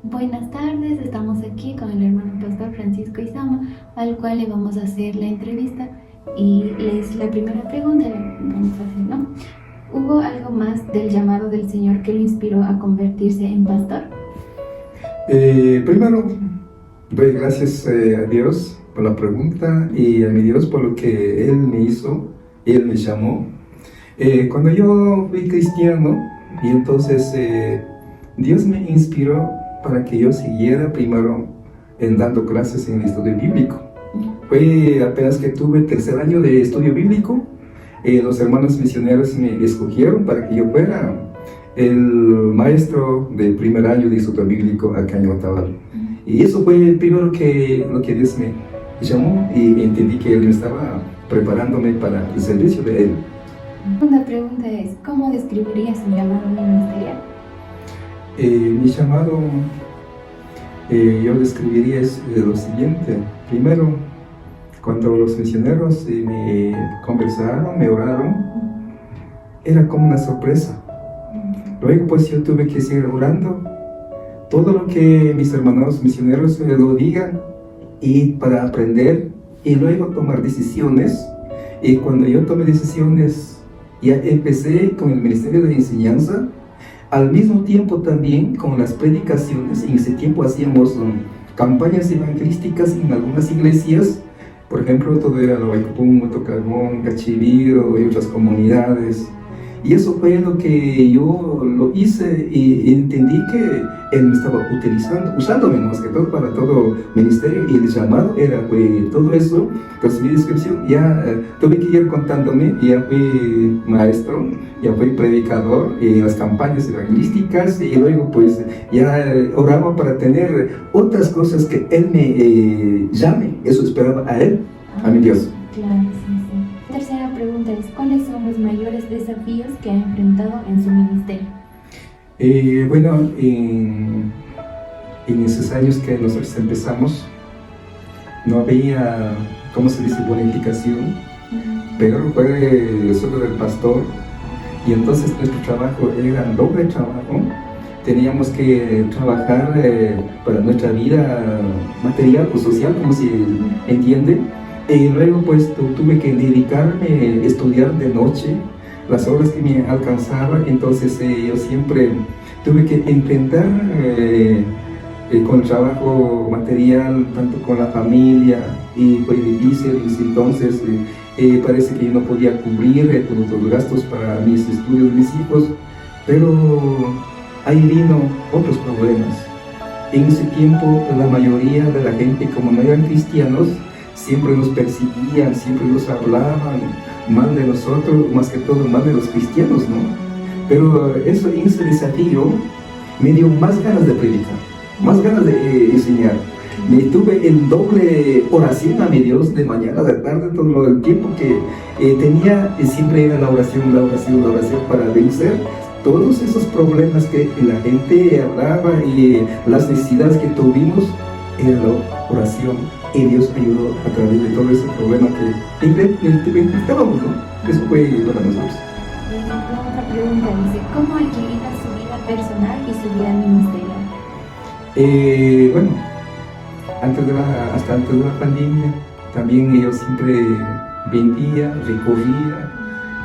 Buenas tardes, estamos aquí con el hermano pastor Francisco Izama, al cual le vamos a hacer la entrevista y la primera pregunta le vamos a hacer, ¿no? ¿Hubo algo más del llamado del Señor que lo inspiró a convertirse en pastor? Primero, doy gracias a Dios por la pregunta y a mi Dios por lo que Él me hizo, Él me llamó. Cuando yo fui cristiano, y entonces Dios me inspiró para que yo siguiera primero dando clases en el estudio bíblico. Fue apenas que tuve tercer año de estudio bíblico, los hermanos misioneros me escogieron para que yo fuera el maestro del primer año de estudio bíblico acá en Otavalo. Y eso fue primero lo que Dios me llamó y entendí que Él estaba preparándome para el servicio de Él. La segunda pregunta es, ¿cómo describiría su llamado ministerial? Mi llamado, yo describiría es lo siguiente. Primero, cuando los misioneros me conversaron, me oraron, era como una sorpresa. Luego pues yo tuve que seguir orando todo lo que mis hermanos misioneros me lo digan y para aprender y luego tomar decisiones. Y cuando yo tomé decisiones, ya empecé con el ministerio de enseñanza, al mismo tiempo también con las predicaciones. En ese tiempo hacíamos campañas evangelísticas en algunas iglesias, por ejemplo, todo era Lobaicopún, Tocagón, Cachiviro y otras comunidades. Y eso fue lo que yo lo hice y entendí que Él me estaba usándome más que todo para todo ministerio, y el llamado era todo eso. Entonces mi descripción ya tuve que ir contándome, ya fui maestro, ya fui predicador en las campañas evangelísticas, y luego pues ya oraba para tener otras cosas que Él me llame. Eso esperaba a Él, a mi Dios. Claro, sí. Tercera pregunta es, ¿cuáles son los mayores desafíos que ha enfrentado en su ministerio? Bueno, en esos años que nosotros empezamos, no había, ¿cómo se dice?, bonificación, pero fue solo del pastor, y entonces nuestro trabajo era doble trabajo. Teníamos que trabajar para nuestra vida material o social, como se entiende. Y luego pues tuve que dedicarme a estudiar de noche las horas que me alcanzaba. Entonces yo siempre tuve que enfrentar con el trabajo material, tanto con la familia, y fue difícil. Y entonces parece que yo no podía cubrir todos los gastos para mis estudios de mis hijos, pero ahí vino otros problemas. En ese tiempo la mayoría de la gente, como no eran cristianos, siempre nos perseguían, siempre nos hablaban mal de nosotros, más que todo mal de los cristianos, ¿no? Pero ese desafío me dio más ganas de predicar, más ganas de enseñar. Me tuve en doble oración a mi Dios, de mañana, de tarde, todo el tiempo que tenía, siempre era la oración para vencer todos esos problemas que la gente hablaba y las necesidades que tuvimos. Era la oración, y Dios ayudó a través de todo ese problema que enfrentábamos, ¿no? Eso fue para nosotros. La otra pregunta dice, ¿cómo equilibra su vida personal y su vida ministerial? Bueno, hasta antes de la pandemia, también yo siempre vendía, recorría,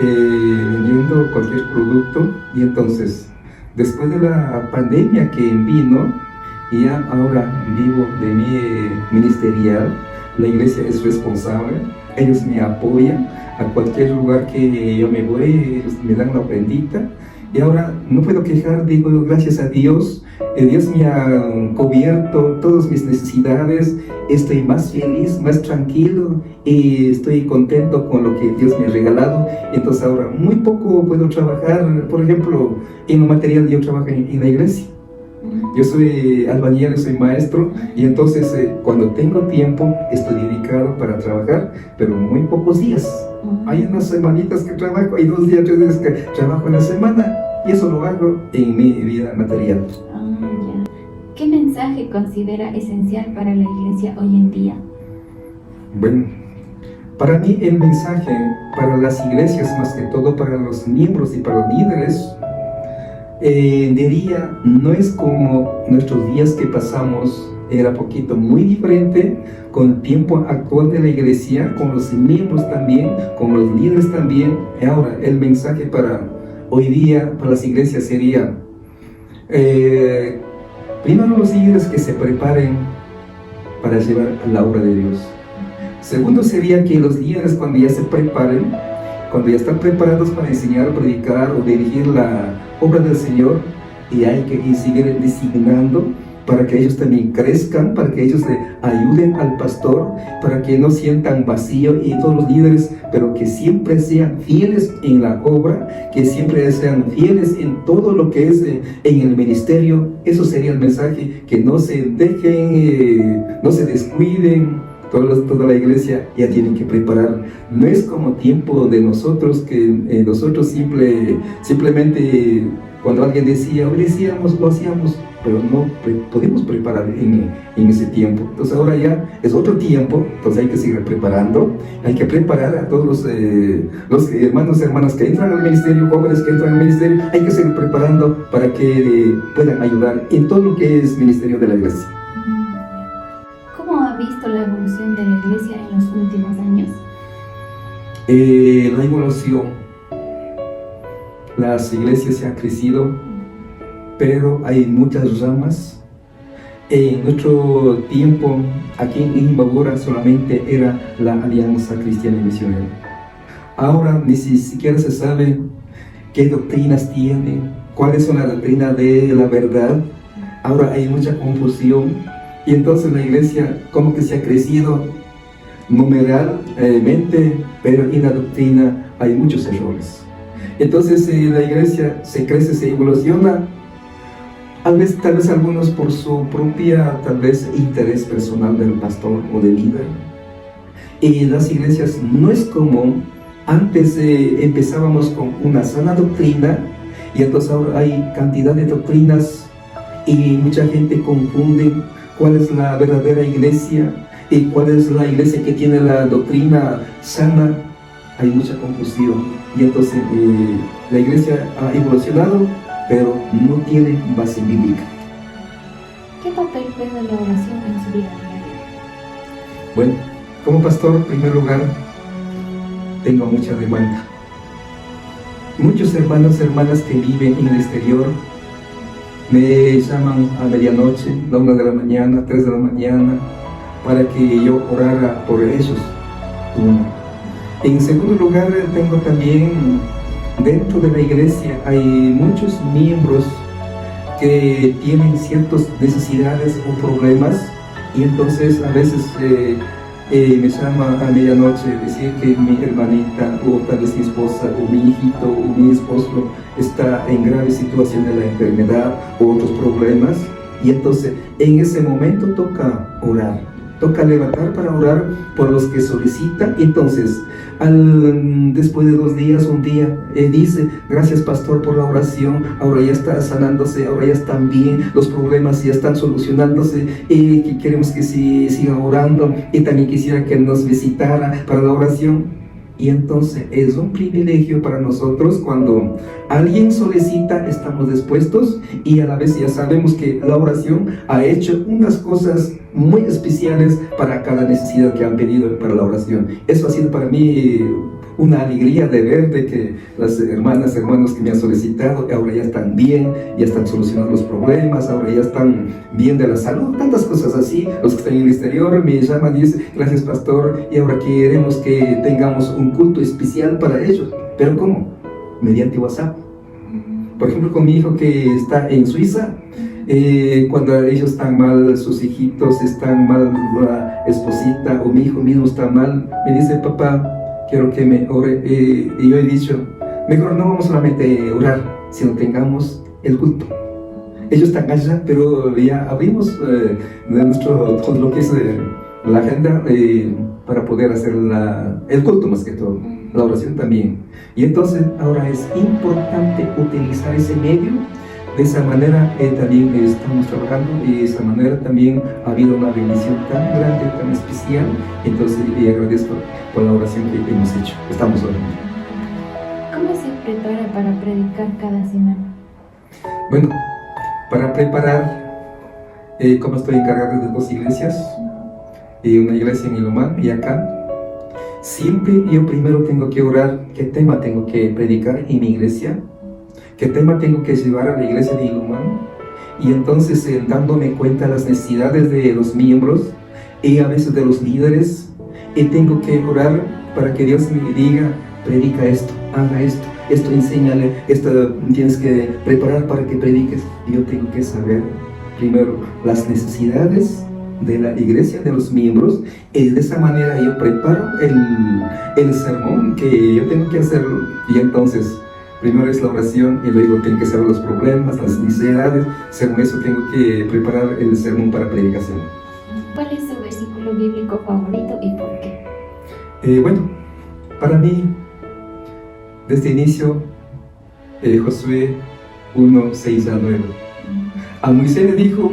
vendiendo cualquier producto. Y entonces, después de la pandemia que vino, y ya ahora vivo de mi ministerial, la iglesia es responsable, ellos me apoyan, a cualquier lugar que yo me voy, ellos me dan una ofrendita, y ahora no puedo quejar, digo, gracias a Dios, Dios me ha cubierto todas mis necesidades, estoy más feliz, más tranquilo, y estoy contento con lo que Dios me ha regalado. Entonces ahora muy poco puedo trabajar, por ejemplo, en lo material. Yo trabajo en la iglesia. Yo soy albañil, yo soy maestro, y entonces cuando tengo tiempo estoy dedicado para trabajar, pero muy pocos días. Hay unas semanitas que trabajo, hay 2 días, 3 días que trabajo en la semana, y eso lo hago en mi vida material. Ya. ¿Qué mensaje considera esencial para la iglesia hoy en día? Bueno, para mí el mensaje para las iglesias, más que todo para los miembros y para los líderes, diría, no es como nuestros días que pasamos, era poquito muy diferente con el tiempo actual de la iglesia, con los miembros también, con los líderes también. Ahora, el mensaje para hoy día, para las iglesias sería, primero los líderes que se preparen para llevar la obra de Dios. Segundo sería que los líderes cuando ya se preparen, cuando ya están preparados para enseñar, predicar o dirigir la obra del Señor, y hay que seguir designando para que ellos también crezcan, para que ellos le ayuden al pastor, para que no sientan vacío, y todos los líderes, pero que siempre sean fieles en la obra, que siempre sean fieles en todo lo que es en el ministerio. Eso sería el mensaje, que no se dejen, no se descuiden. Toda la iglesia ya tienen que preparar. No es como tiempo de nosotros, que nosotros simplemente cuando alguien decía, obedecíamos, lo hacíamos, pero no podemos preparar en ese tiempo. Entonces ahora ya es otro tiempo, entonces hay que seguir preparando, hay que preparar a todos los hermanos y hermanas que entran al ministerio, jóvenes que entran al ministerio, hay que seguir preparando para que puedan ayudar en todo lo que es ministerio de la iglesia. ¿Cómo ha visto la evolución de la iglesia en los últimos años? La evolución, las iglesias se han crecido, pero hay muchas ramas. En nuestro tiempo, aquí en Imbabura solamente era la Alianza Cristiana y Misionera. Ahora ni siquiera se sabe qué doctrinas tienen, cuáles son las doctrinas de la verdad. Ahora hay mucha confusión. Y entonces la iglesia como que se ha crecido numeralmente, pero en la doctrina hay muchos errores. Entonces la iglesia se crece, se evoluciona, tal vez algunos por su propia interés personal del pastor o del líder. Y las iglesias no es como antes. Empezábamos con una sana doctrina, y entonces ahora hay cantidad de doctrinas y mucha gente confunde cuál es la verdadera iglesia y cuál es la iglesia que tiene la doctrina sana. Hay mucha confusión, y entonces la iglesia ha evolucionado, pero no tiene base bíblica. ¿Qué papel juega la oración en su vida diaria? Bueno, como pastor, en primer lugar, tengo mucha demanda. Muchos hermanos y hermanas que viven en el exterior me llaman a medianoche, a 1 de la mañana, 3 de la mañana, para que yo orara por ellos. En segundo lugar, tengo también, dentro de la iglesia, hay muchos miembros que tienen ciertas necesidades o problemas, y entonces a veces me llama a medianoche decir que mi hermanita, o tal vez mi esposa, o mi hijito, o mi esposo está en grave situación de la enfermedad o otros problemas, y entonces en ese momento toca orar, toca levantar para orar por los que solicitan. Entonces después de 2 días, un día, dice, gracias pastor por la oración, ahora ya está sanándose, ahora ya están bien, los problemas ya están solucionándose, y queremos que siga orando, y también quisiera que nos visitara para la oración. Y entonces es un privilegio para nosotros cuando alguien solicita, estamos dispuestos, y a la vez ya sabemos que la oración ha hecho unas cosas muy especiales para cada necesidad que han pedido para la oración. Eso ha sido para mí una alegría de ver de que las hermanas, hermanos que me han solicitado ahora ya están bien, ya están solucionando los problemas, ahora ya están bien de la salud, tantas cosas así. Los que están en el exterior me llaman y dicen, gracias pastor, y ahora queremos que tengamos un culto especial para ellos. ¿Pero cómo? Mediante WhatsApp. Por ejemplo, con mi hijo que está en Suiza, cuando ellos están mal, sus hijitos están mal, la esposita o mi hijo mismo está mal, me dice, papá, quiero que me ore. Y yo he dicho, mejor no vamos solamente a orar, sino tengamos el culto. Ellos están allá, pero ya abrimos todo lo que es la agenda para poder hacer el culto más que todo, la oración también. Y entonces ahora es importante utilizar ese medio. De esa manera también estamos trabajando, y de esa manera también ha habido una bendición tan grande, tan especial. Entonces agradezco por la oración que hemos hecho. Estamos orando. ¿Cómo se prepara para predicar cada semana? Bueno, para preparar, como estoy encargado de 2 iglesias, una iglesia en Ilumán y acá, siempre yo primero tengo que orar qué tema tengo que predicar en mi iglesia, qué tema tengo que llevar a la iglesia de Ilumán, y entonces dándome cuenta de las necesidades de los miembros y a veces de los líderes, y tengo que orar para que Dios me diga, predica esto, haga esto enséñale, esto tienes que preparar para que prediques. Y yo tengo que saber primero las necesidades de la iglesia, de los miembros, y de esa manera yo preparo el sermón que yo tengo que hacerlo. Y entonces primero es la oración y luego tengo que saber los problemas, las necesidades. Según eso tengo que preparar el sermón para predicación. ¿Cuál es su versículo bíblico favorito y por qué? Bueno, para mí, desde el inicio, Josué 1, 6 a 9. A Moisés le dijo,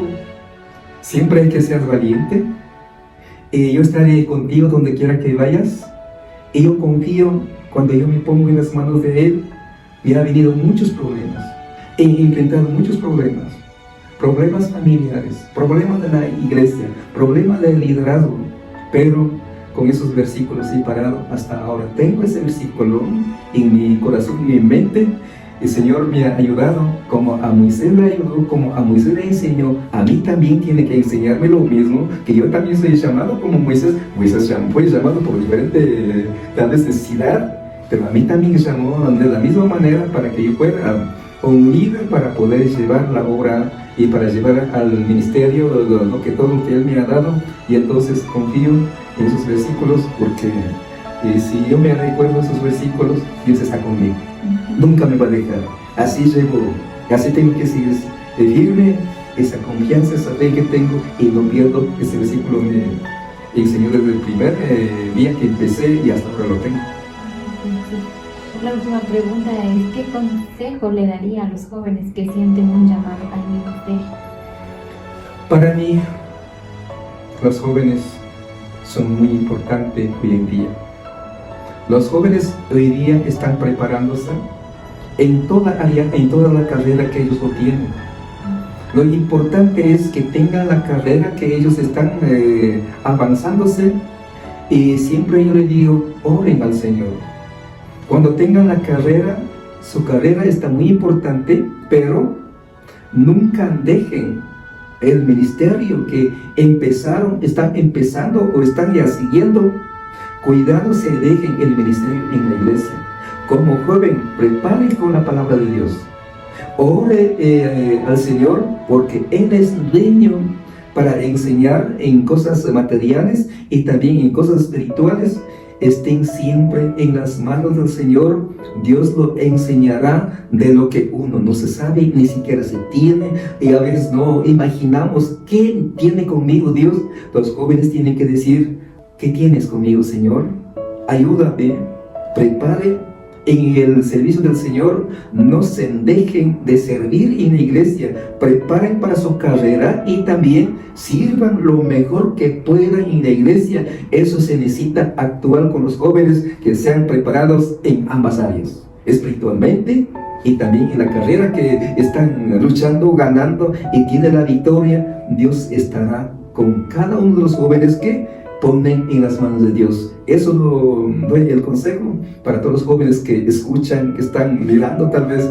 siempre hay que ser valiente, y yo estaré contigo donde quiera que vayas, y yo confío cuando yo me pongo en las manos de Él. Me han venido muchos problemas, he enfrentado muchos problemas familiares, problemas de la iglesia, problemas del liderazgo, pero con esos versículos he parado hasta ahora. Tengo ese versículo en mi corazón, en mi mente. El Señor me ha ayudado, como a Moisés le ayudó, como a Moisés le enseñó, a mí también tiene que enseñarme lo mismo, que yo también soy llamado como Moisés. Moisés fue llamado por diferente tal vez necesidad, pero a mí también me llamó de la misma manera para que yo fuera un líder, para poder llevar la obra y para llevar al ministerio todo lo que Él me ha dado. Y entonces confío en esos versículos, porque si yo me recuerdo esos versículos, Dios está conmigo, nunca me va a dejar. Así tengo que seguir firme, esa confianza, esa fe que tengo, y no pierdo. Ese versículo me enseñó desde el primer día que empecé y hasta ahora lo tengo. La última pregunta es, ¿qué consejo le daría a los jóvenes que sienten un llamado al ministerio? Para mí, los jóvenes son muy importantes hoy en día. Los jóvenes hoy día están preparándose en toda la carrera que ellos obtienen. Lo importante es que tengan la carrera que ellos están avanzándose, y siempre yo les digo, oren al Señor. Cuando tengan la carrera, su carrera está muy importante, pero nunca dejen el ministerio que están empezando o están ya siguiendo. Cuidado se dejen el ministerio en la iglesia. Como joven, prepare con la palabra de Dios. Ore al Señor, porque Él es dueño para enseñar en cosas materiales y también en cosas espirituales. Estén siempre en las manos del Señor. Dios lo enseñará de lo que uno no se sabe, ni siquiera se tiene, y a veces no imaginamos qué tiene conmigo Dios. Los jóvenes tienen que decir, ¿qué tienes conmigo, Señor? Ayúdame, prepare en el servicio del Señor. No se dejen de servir en la iglesia, preparen para su carrera y también sirvan lo mejor que puedan en la iglesia. Eso se necesita actuar con los jóvenes, que sean preparados en ambas áreas, espiritualmente y también en la carrera que están luchando, ganando, y tiene la victoria. Dios estará con cada uno de los jóvenes que ponen en las manos de Dios. Eso doy el consejo para todos los jóvenes que escuchan, que están mirando. Tal vez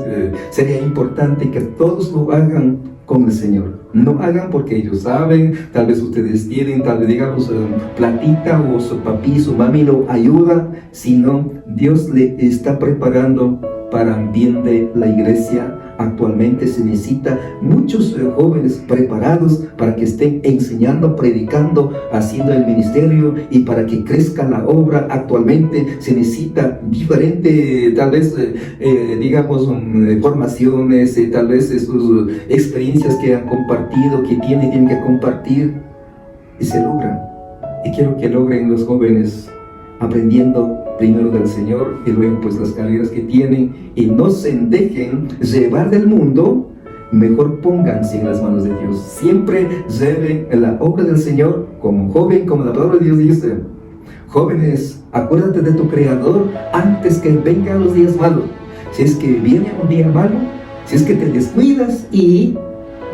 sería importante que todos lo hagan con el Señor. No hagan porque ellos saben, tal vez ustedes tienen, tal vez digamos platita, o su papi, su mami lo ayuda, sino Dios le está preparando para bien de la iglesia. Actualmente se necesita muchos jóvenes preparados para que estén enseñando, predicando, haciendo el ministerio, y para que crezca la obra. Actualmente se necesita diferente, tal vez digamos formaciones, tal vez sus experiencias que han compartido, que tienen que compartir, y se logra. Y quiero que logren los jóvenes aprendiendo primero del Señor y luego pues las carreras que tienen, y no se dejen llevar del mundo. Mejor pónganse en las manos de Dios. Siempre lleven la obra del Señor como joven, como la palabra de Dios dice. Jóvenes, acuérdate de tu Creador antes que vengan los días malos. Si es que viene un día malo, Si es que te descuidas y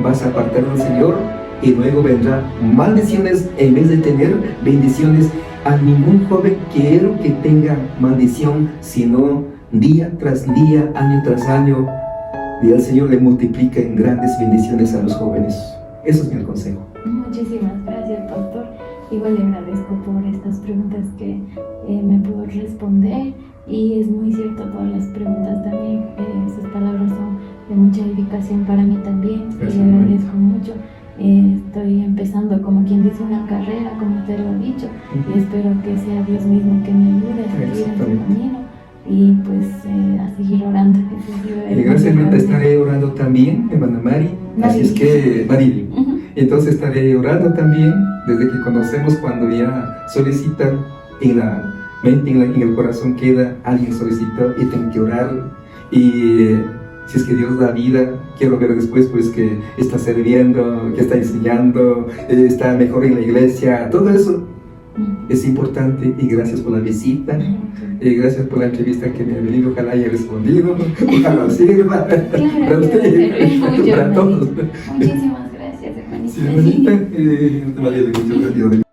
vas a apartar del Señor, y luego vendrá maldiciones en vez de tener bendiciones. A ningún joven quiero que tenga maldición, sino día tras día, año tras año, y el Señor le multiplica en grandes bendiciones a los jóvenes. Eso es mi consejo. Muchísimas gracias, pastor. Igual le agradezco por estas preguntas que me pudo responder, y es muy cierto todas las preguntas también. Sus palabras son de mucha edificación para mí también. Gracias, y le agradezco mucho. Estoy empezando, como quien dice, una carrera, como usted lo ha dicho, y espero que sea Dios mismo que me ayude a seguir en su camino y pues a seguir orando. Y gracias, te estaré orando también, hermana Mari. Así es que, Marili, entonces estaré orando también desde que conocemos, cuando ya solicitan en la mente, en el corazón queda, alguien solicitó y tengo que orar. Y si es que Dios da vida, quiero ver después pues que está sirviendo, que está enseñando, está mejor en la iglesia. Todo eso es importante, y gracias por la visita, gracias por la entrevista que me ha venido. Ojalá haya respondido, ojalá sirva para usted, para todos. Muchísimas gracias, hermanita. Sí, hermanita, María de mucho cariño.